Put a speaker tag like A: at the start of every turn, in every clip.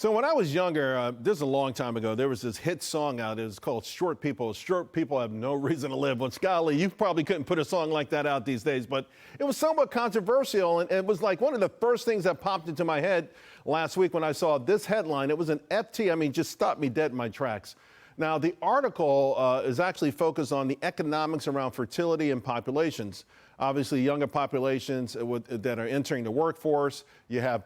A: So when I was younger, this is a long time ago, there was this hit song out. It was called Short People. Short people have no reason to live. Well, golly, you probably couldn't put a song like that out these days, but it was somewhat controversial. And it was like one of the first things that popped into my head last week when I saw this headline. It was an FT. I mean, just stopped me dead in my tracks. Now, the article is actually focused on the economics around fertility and populations. Obviously, younger populations that are entering the workforce, you have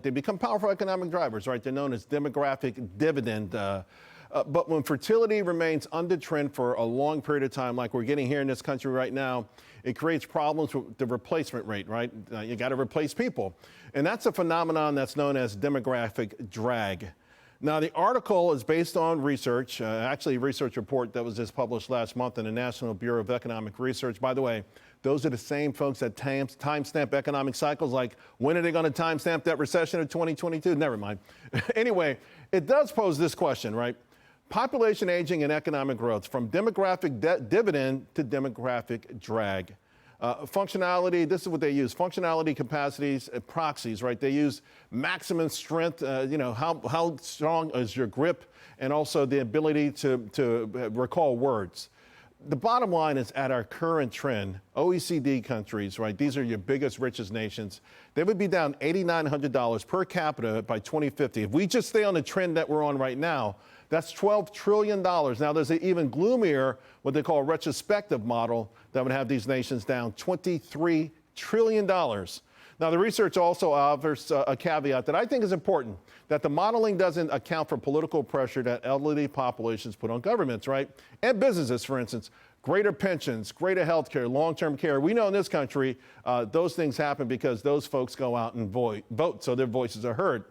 A: they become powerful economic drivers, right? They're known as demographic dividend. But when fertility remains under trend for a long period of time, like we're getting here in this country right now, it creates problems with the replacement rate, right? You got to replace people. And that's a phenomenon that's known as demographic drag. Now, the article is based on research, actually a research report that was just published last month in the National Bureau of Economic Research. By the way, those are the same folks that timestamp economic cycles, like when are they going to timestamp that recession of 2022? Never mind. Anyway, it does pose this question, right? Population aging and economic growth, from demographic dividend to demographic drag. Functionality, this is what they use, functionality, capacities, proxies, right? They use maximum strength, how strong is your grip, and also the ability to recall words. The bottom line is, at our current trend, OECD countries, right, these are your biggest, richest nations, they would be down $8,900 per capita by 2050. If we just stay on the trend that we're on right now, that's $12 trillion. Now, there's an even gloomier, what they call a retrospective model, that would have these nations down $23 trillion. Now, the research also offers a caveat that I think is important, that the modeling doesn't account for political pressure that elderly populations put on governments, right? And businesses, for instance. Greater pensions, greater health care, long-term care. We know in this country, those things happen because those folks go out and vote, so their voices are heard.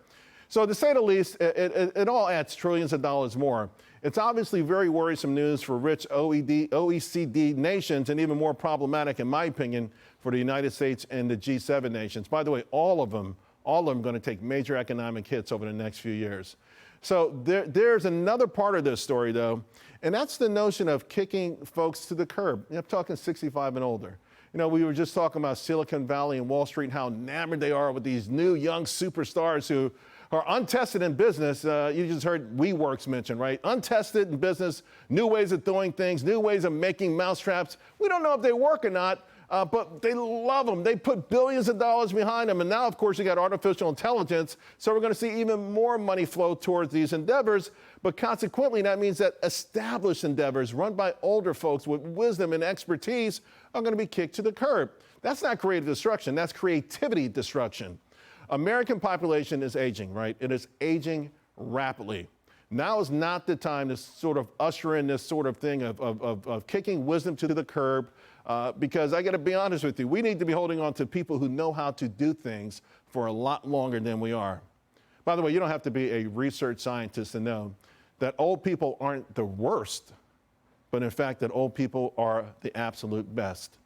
A: So to say the least, it all adds trillions of dollars more. It's obviously very worrisome news for rich OECD nations, and even more problematic, in my opinion, for the United States and the G7 nations. By the way, all of them are going to take major economic hits over the next few years. So there's another part of this story, though, and that's the notion of kicking folks to the curb. I'm talking 65 and older. You know, we were just talking about Silicon Valley and Wall Street and how enamored they are with these new young superstars who are untested in business. You just heard WeWorks mentioned, right? Untested in business, new ways of doing things, new ways of making mousetraps. We don't know if they work or not, but they love them. They put billions of dollars behind them. And now, of course, you got artificial intelligence. So we're going to see even more money flow towards these endeavors. But consequently, that means that established endeavors run by older folks with wisdom and expertise are going to be kicked to the curb. That's not creative destruction. That's creativity destruction. American population is aging, right? It is aging rapidly. Now is not the time to sort of usher in this sort of thing of kicking wisdom to the curb, because I got to be honest with you, we need to be holding on to people who know how to do things for a lot longer than we are. By the way, you don't have to be a research scientist to know that old people aren't the worst, but in fact that old people are the absolute best.